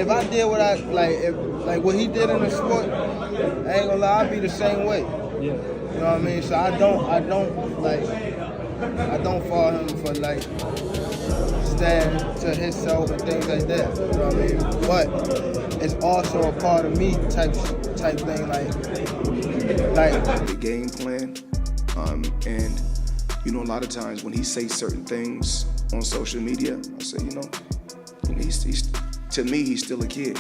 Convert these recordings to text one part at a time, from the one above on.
if I did what I like what he did in the sport, I ain't gonna lie, I'd be the same way. Yeah. You know what I mean? So I don't follow him for like stand to himself and things like that. You know what I mean? But it's also a part of me type thing, like the game plan. And you know, a lot of times when he says certain things on social media, I say, you know, he's to me, he's still a kid.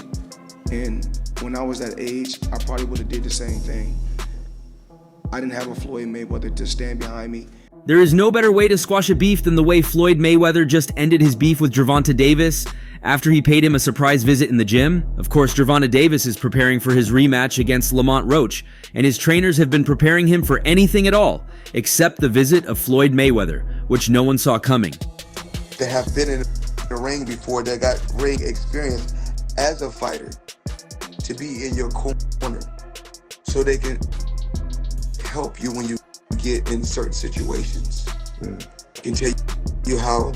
And when I was that age, I probably would have did the same thing. I didn't have a Floyd Mayweather to stand behind me. There is no better way to squash a beef than the way Floyd Mayweather just ended his beef with Gervonta Davis after he paid him a surprise visit in the gym. Of course, Gervonta Davis is preparing for his rematch against Lamont Roach, and his trainers have been preparing him for anything at all, except the visit of Floyd Mayweather, which no one saw coming. They have been in the ring before, they got ring experience as a fighter, to be in your corner so they can help you when you get in certain situations. Can tell you how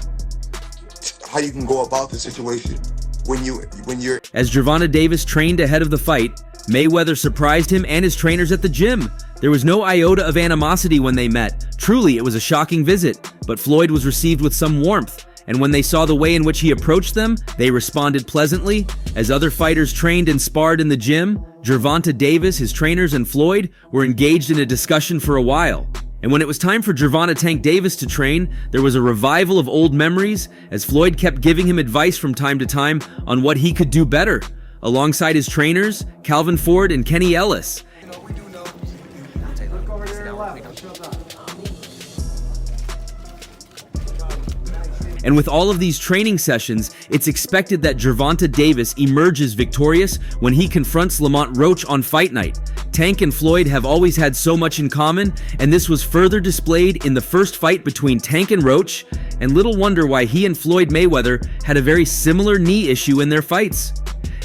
you can go about the situation when you're. As Gervonta Davis trained ahead of the fight, Mayweather surprised him and his trainers at the gym. There was no iota of animosity when they met. Truly, it was a shocking visit, but Floyd was received with some warmth, and when they saw the way in which he approached them, they responded pleasantly. As other fighters trained and sparred in the gym, Gervonta Davis, his trainers, and Floyd were engaged in a discussion for a while. And when it was time for Gervonta "Tank" Davis to train, there was a revival of old memories as Floyd kept giving him advice from time to time on what he could do better, alongside his trainers, Calvin Ford and Kenny Ellis. And with all of these training sessions, it's expected that Gervonta Davis emerges victorious when he confronts Lamont Roach on fight night. Tank and Floyd have always had so much in common, and this was further displayed in the first fight between Tank and Roach, and little wonder why he and Floyd Mayweather had a very similar knee issue in their fights.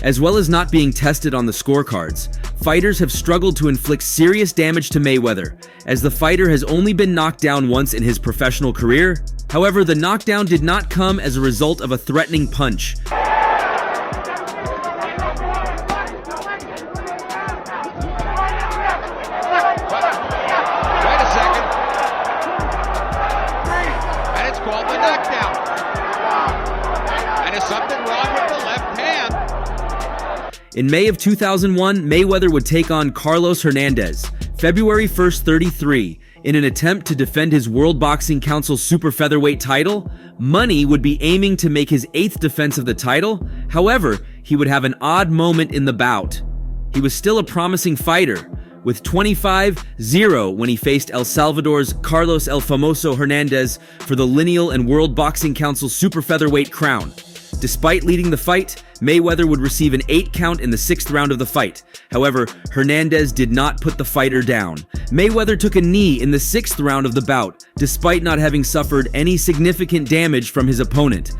As well as not being tested on the scorecards, fighters have struggled to inflict serious damage to Mayweather, as the fighter has only been knocked down once in his professional career. However, the knockdown did not come as a result of a threatening punch. In May of 2001, Mayweather would take on Carlos Hernandez, February 1st, 33. In an attempt to defend his World Boxing Council super featherweight title, Money would be aiming to make his 8th defense of the title. However, he would have an odd moment in the bout. He was still a promising fighter, with 25-0 when he faced El Salvador's Carlos El Famoso Hernandez for the Lineal and World Boxing Council super featherweight crown. Despite leading the fight, Mayweather would receive an 8 count in the 6th round of the fight. However, Hernandez did not put the fighter down. Mayweather took a knee in the 6th round of the bout, despite not having suffered any significant damage from his opponent.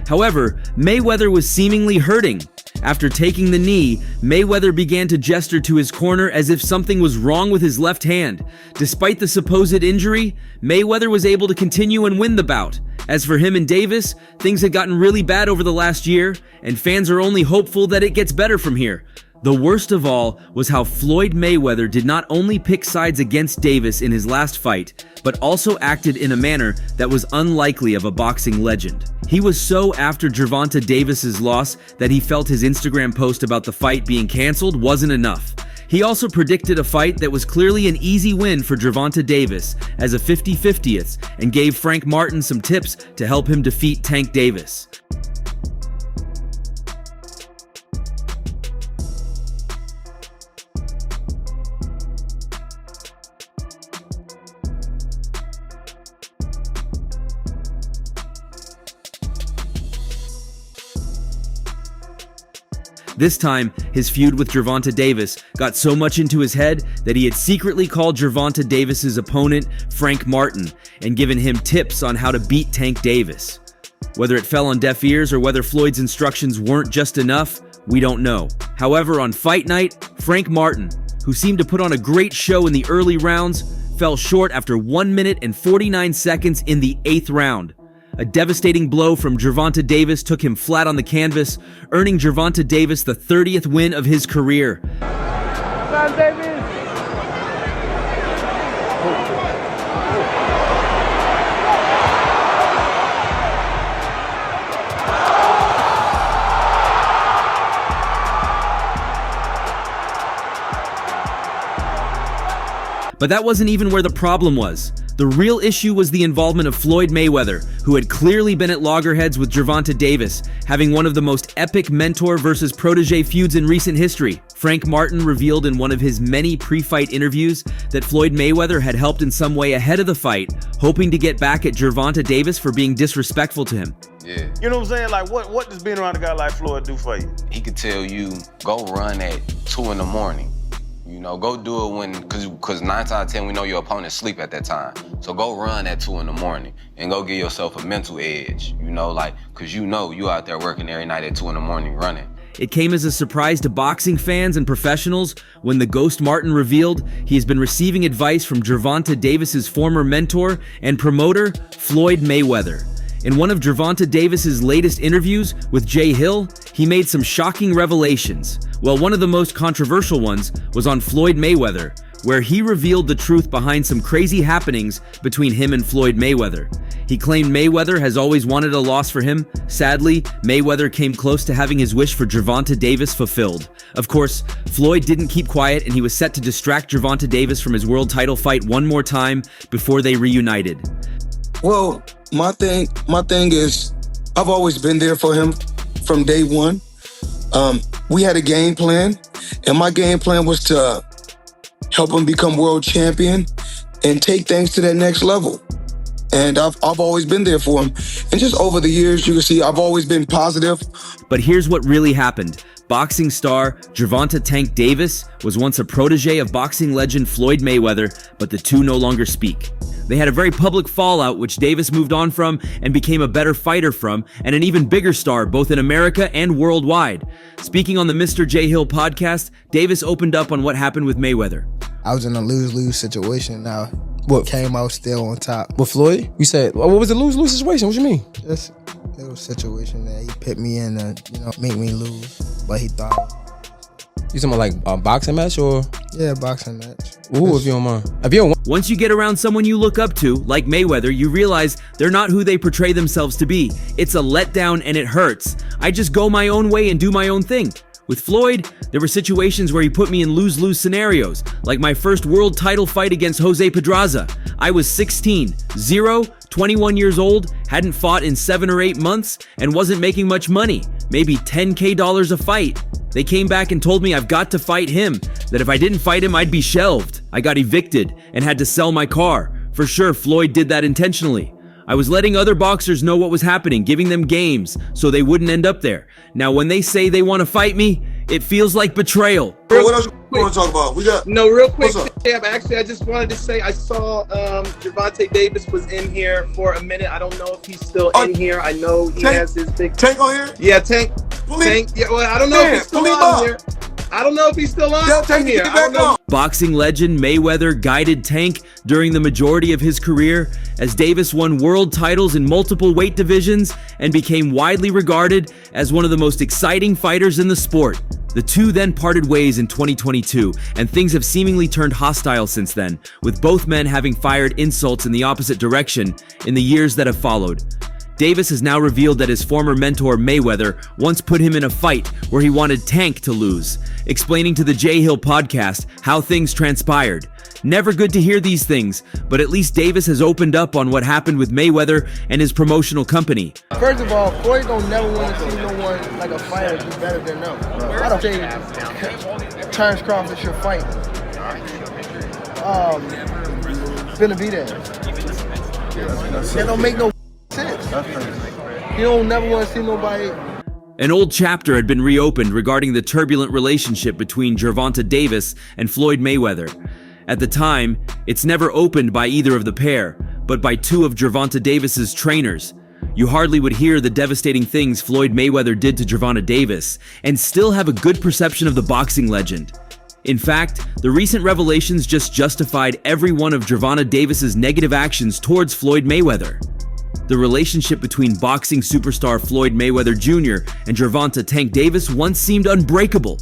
However, Mayweather was seemingly hurting. After taking the knee, Mayweather began to gesture to his corner as if something was wrong with his left hand. Despite the supposed injury, Mayweather was able to continue and win the bout. As for him and Davis, things had gotten really bad over the last year, and fans are only hopeful that it gets better from here. The worst of all was how Floyd Mayweather did not only pick sides against Davis in his last fight, but also acted in a manner that was unlikely of a boxing legend. He was so after Gervonta Davis's loss that he felt his Instagram post about the fight being canceled wasn't enough. He also predicted a fight that was clearly an easy win for Gervonta Davis as a 50-50th and gave Frank Martin some tips to help him defeat Tank Davis. This time, his feud with Gervonta Davis got so much into his head that he had secretly called Gervonta Davis's opponent Frank Martin and given him tips on how to beat Tank Davis. Whether it fell on deaf ears or whether Floyd's instructions weren't just enough, we don't know. However, on fight night, Frank Martin, who seemed to put on a great show in the early rounds, fell short after 1 minute and 49 seconds in the 8th round. A devastating blow from Gervonta Davis took him flat on the canvas, earning Gervonta Davis the 30th win of his career. But that wasn't even where the problem was. The real issue was the involvement of Floyd Mayweather, who had clearly been at loggerheads with Gervonta Davis, having one of the most epic mentor versus protege feuds in recent history. Frank Martin revealed in one of his many pre-fight interviews that Floyd Mayweather had helped in some way ahead of the fight, hoping to get back at Gervonta Davis for being disrespectful to him. Yeah. You know what I'm saying? Like, what does being around a guy like Floyd do for you? He could tell you, go run at 2 in the morning. You know, go do it when, cause 9 times out of 10, we know your opponent sleep at that time. So go run at 2 in the morning and go give yourself a mental edge, you know, like, cause you know you out there working every night at 2 in the morning running. It came as a surprise to boxing fans and professionals when the Ghost Martin revealed he has been receiving advice from Gervonta Davis's former mentor and promoter, Floyd Mayweather. In one of Gervonta Davis's latest interviews with Jay Hill, he made some shocking revelations. Well, one of the most controversial ones was on Floyd Mayweather, where he revealed the truth behind some crazy happenings between him and Floyd Mayweather. He claimed Mayweather has always wanted a loss for him. Sadly, Mayweather came close to having his wish for Gervonta Davis fulfilled. Of course, Floyd didn't keep quiet, and he was set to distract Gervonta Davis from his world title fight one more time before they reunited. Well, my thing is, I've always been there for him from day one. We had a game plan, and my game plan was to help him become world champion and take things to that next level. And I've always been there for him. And just over the years, you can see I've always been positive. But here's what really happened. Boxing star Gervonta "Tank" Davis was once a protege of boxing legend Floyd Mayweather, but the two no longer speak. They had a very public fallout, which Davis moved on from and became a better fighter from, and an even bigger star both in America and worldwide. Speaking on the Mr. J. Hill podcast, Davis opened up on what happened with Mayweather. I was in a lose-lose situation. Now, What? came out still on top. With Floyd? You said, what was the lose-lose situation? What you mean? Just a little situation that he put me in to, make me lose. But he thought, You talking about like a boxing match or? yeah, boxing match. Ooh, if you don't mind. If you don't want. Once you get around someone you look up to, like Mayweather, you realize they're not who they portray themselves to be. It's a letdown and it hurts. I just go my own way and do my own thing. With Floyd, there were situations where he put me in lose-lose scenarios, like my first world title fight against Jose Pedraza. I was 16, 21 years old, hadn't fought in 7 or 8 months, and wasn't making much money, maybe $10K a fight. They came back and told me I've got to fight him, that if I didn't fight him, I'd be shelved. I got evicted and had to sell my car. For sure, Floyd did that intentionally. I was letting other boxers know what was happening, giving them games so they wouldn't end up there. Now, when they say they want to fight me, it feels like betrayal. What else you want to talk about? We got real quick, What's up? Tab, actually, I just wanted to say I saw Gervonta Davis was in here for a minute. I don't know if he's still in here. I know he Tank- has his big... Tank on here. Yeah, Tank. Please. Yeah, well, I don't know if he's still please, on Bob. here. I don't know if he's still on Tell Tank to here. get I don't back know. on. Boxing legend Mayweather guided Tank during the majority of his career as Davis won world titles in multiple weight divisions and became widely regarded as one of the most exciting fighters in the sport. The two then parted ways in 2022, and things have seemingly turned hostile since then, with both men having fired insults in the opposite direction in the years that have followed. Davis has now revealed that his former mentor Mayweather once put him in a fight where he wanted Tank to lose, explaining to the J. Hill podcast how things transpired. Never good to hear these things, but at least Davis has opened up on what happened with Mayweather and his promotional company. First of all, Floyd don't never want to see no one like a fighter do better than them. I don't say Terrence Crawford should fight. Benavidez. That don't make no sense. You don't never want to see nobody. An old chapter had been reopened regarding the turbulent relationship between Gervonta Davis and Floyd Mayweather. At the time, it's never opened by either of the pair, but by two of Gervonta Davis's trainers. You hardly would hear the devastating things Floyd Mayweather did to Gervonta Davis and still have a good perception of the boxing legend. In fact, the recent revelations just justified every one of Gervonta Davis's negative actions towards Floyd Mayweather. The relationship between boxing superstar Floyd Mayweather Jr. and Gervonta "Tank" Davis once seemed unbreakable.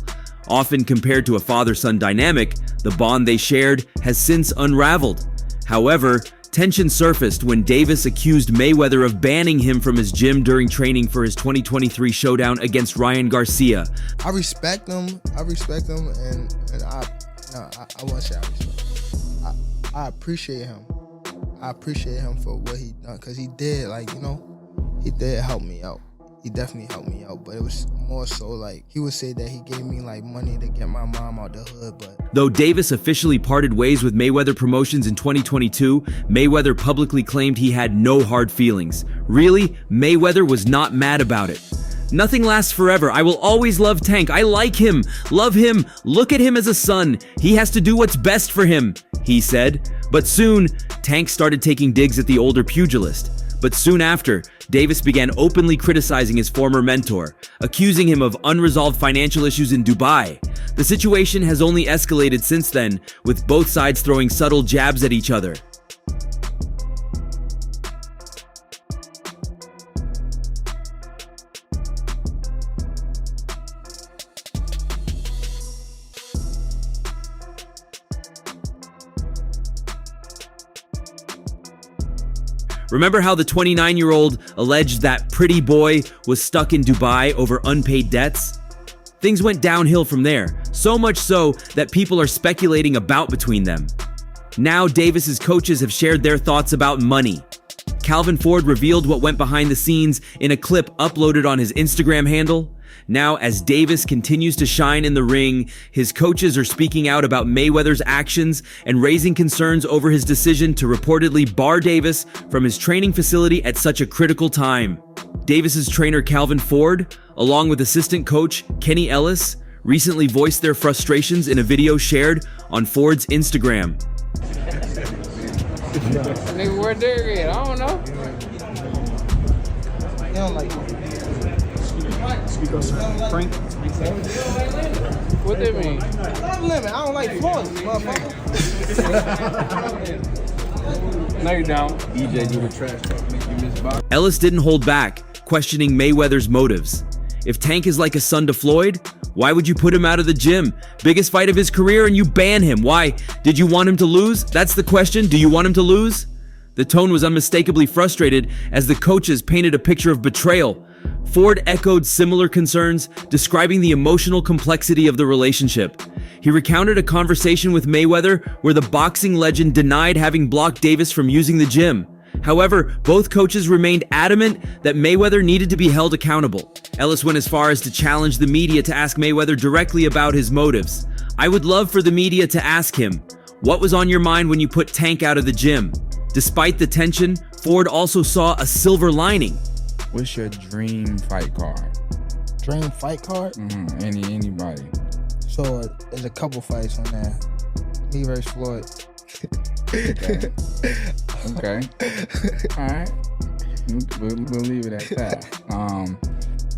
Often compared to a father-son dynamic, the bond they shared has since unraveled. However, tension surfaced when Davis accused Mayweather of banning him from his gym during training for his 2023 showdown against Ryan Garcia. I respect him, and I won't say I respect him. I appreciate him. I appreciate him for what he done, because he did, he did help me out. He definitely helped me out, but it was more so he would say that he gave me money to get my mom out the hood, but... Though Davis officially parted ways with Mayweather Promotions in 2022, Mayweather publicly claimed he had no hard feelings. Really, Mayweather was not mad about it. "Nothing lasts forever. I will always love Tank. I like him, love him, look at him as a son. He has to do what's best for him," he said. But soon, Tank started taking digs at the older pugilist. But soon after, Davis began openly criticizing his former mentor, accusing him of unresolved financial issues in Dubai. The situation has only escalated since then, with both sides throwing subtle jabs at each other. Remember how the 29-year-old alleged that pretty boy was stuck in Dubai over unpaid debts? Things went downhill from there, so much so that people are speculating a bout between them. Now Davis's coaches have shared their thoughts about money. Calvin Ford revealed what went behind the scenes in a clip uploaded on his Instagram handle. Now, as Davis continues to shine in the ring, his coaches are speaking out about Mayweather's actions and raising concerns over his decision to reportedly bar Davis from his training facility at such a critical time. Davis's trainer Calvin Ford, along with assistant coach Kenny Ellis, recently voiced their frustrations in a video shared on Ford's Instagram. Nigga, where Derek at? I don't know. He don't like Frank. What that mean? Love limit. I don't like Floyd, motherfucker. No, you don't. EJ do the trash talk, make you miss box. Ellis didn't hold back, questioning Mayweather's motives. If Tank is like a son to Floyd, why would you put him out of the gym? Biggest fight of his career and you ban him. Why? Did you want him to lose? That's the question. Do you want him to lose? The tone was unmistakably frustrated as the coaches painted a picture of betrayal. Ford echoed similar concerns, describing the emotional complexity of the relationship. He recounted a conversation with Mayweather where the boxing legend denied having blocked Davis from using the gym. However, both coaches remained adamant that Mayweather needed to be held accountable. Ellis went as far as to challenge the media to ask Mayweather directly about his motives. "I would love for the media to ask him, what was on your mind when you put Tank out of the gym?" Despite the tension, Ford also saw a silver lining. What's your dream fight card? Dream fight card? Anybody. So there's a couple fights on there. Me versus Floyd. Okay. All right. We'll leave it at that.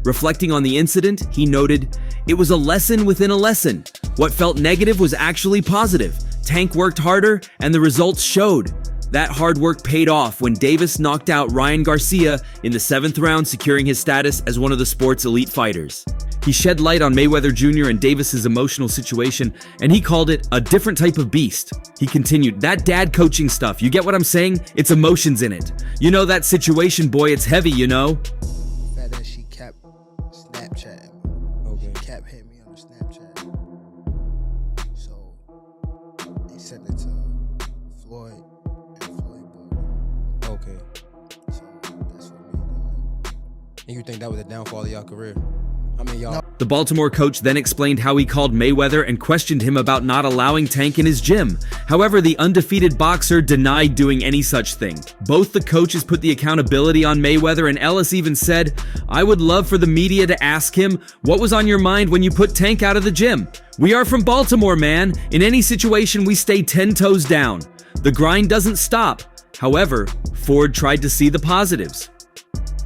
Reflecting on the incident, he noted, "It was a lesson within a lesson. What felt negative was actually positive. Tank worked harder and the results showed. That hard work paid off when Davis knocked out Ryan Garcia in the 7th round, securing his status as one of the sport's elite fighters." He shed light on Mayweather Jr. and Davis's emotional situation, and he called it a different type of beast. He continued, "That dad coaching stuff, you get what I'm saying? It's emotions in it. You know that situation, boy, it's heavy, you know?" The fact that she kept Snapchatting me. Okay. She kept hitting me on the Snapchat. So they sent it to Floyd and Floyd booked it. Okay. So that's what made it And you think that was the downfall of y'all career? I mean, y'all. The Baltimore coach then explained how he called Mayweather and questioned him about not allowing Tank in his gym. However, the undefeated boxer denied doing any such thing. Both the coaches put the accountability on Mayweather, and Ellis even said, "I would love for the media to ask him, what was on your mind when you put Tank out of the gym? We are from Baltimore, man. In any situation, we stay 10 toes down. The grind doesn't stop." However, Ford tried to see the positives.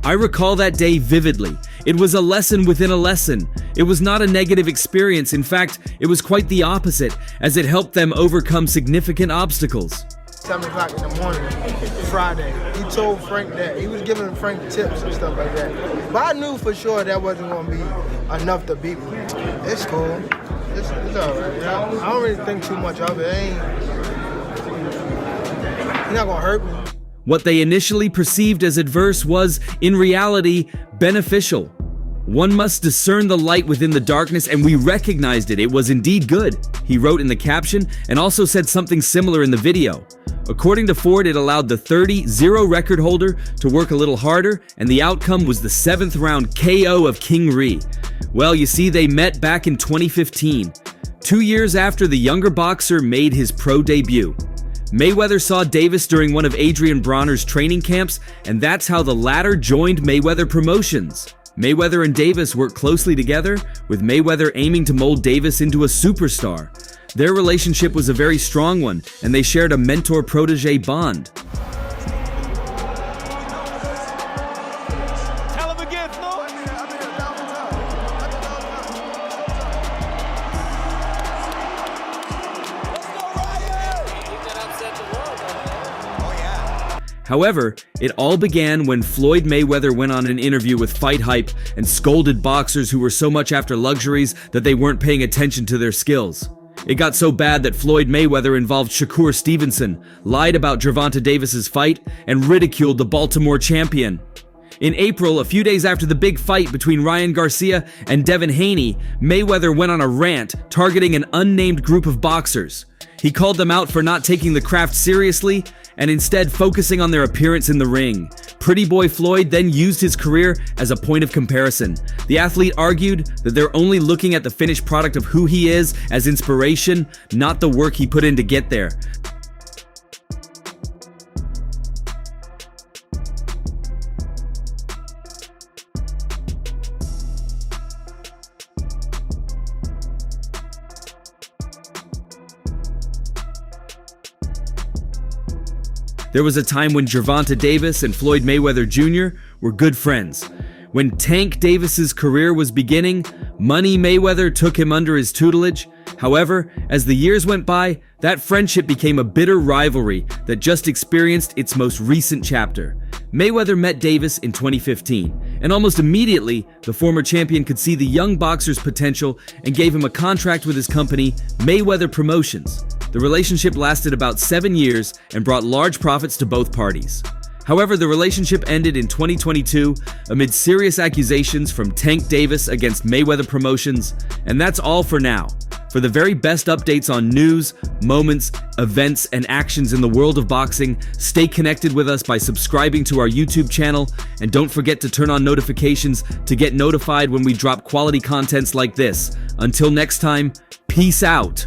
I recall that day vividly. It was a lesson within a lesson. It was not a negative experience. In fact, it was quite the opposite, as it helped them overcome significant obstacles. 7 o'clock in the morning, Friday. He told Frank that. He was giving Frank tips and stuff like that. But I knew for sure that wasn't going to be enough to beat me. It's cool. It's all right. I don't really think too much of it. He's not going to hurt me. What they initially perceived as adverse was, in reality, beneficial. One must discern the light within the darkness, and we recognized it. It was indeed good, he wrote in the caption, and also said something similar in the video. According to Ford, it allowed the 30-0 record holder to work a little harder, and the outcome was the 7th round KO of King Ree. Well, you see, they met back in 2015, 2 years after the younger boxer made his pro debut. Mayweather saw Davis during one of Adrian Bronner's training camps, and that's how the latter joined Mayweather Promotions. Mayweather and Davis worked closely together, with Mayweather aiming to mold Davis into a superstar. Their relationship was a very strong one, and they shared a mentor-protege bond. Tell him again, Floyd. However, it all began when Floyd Mayweather went on an interview with Fight Hype and scolded boxers who were so much after luxuries that they weren't paying attention to their skills. It got so bad that Floyd Mayweather involved Shakur Stevenson, lied about Gervonta Davis's fight, and ridiculed the Baltimore champion. In April, a few days after the big fight between Ryan Garcia and Devin Haney, Mayweather went on a rant targeting an unnamed group of boxers. He called them out for not taking the craft seriously and instead focusing on their appearance in the ring. Pretty boy Floyd then used his career as a point of comparison. The athlete argued that they're only looking at the finished product of who he is as inspiration, not the work he put in to get there. There was a time when Gervonta Davis and Floyd Mayweather Jr. were good friends. When Tank Davis's career was beginning, Money Mayweather took him under his tutelage. However, as the years went by, that friendship became a bitter rivalry that just experienced its most recent chapter. Mayweather met Davis in 2015, and almost immediately, the former champion could see the young boxer's potential and gave him a contract with his company, Mayweather Promotions. The relationship lasted about 7 years and brought large profits to both parties. However, the relationship ended in 2022 amid serious accusations from Tank Davis against Mayweather Promotions, and that's all for now. For the very best updates on news, moments, events, and actions in the world of boxing, stay connected with us by subscribing to our YouTube channel, and don't forget to turn on notifications to get notified when we drop quality contents like this. Until next time, peace out.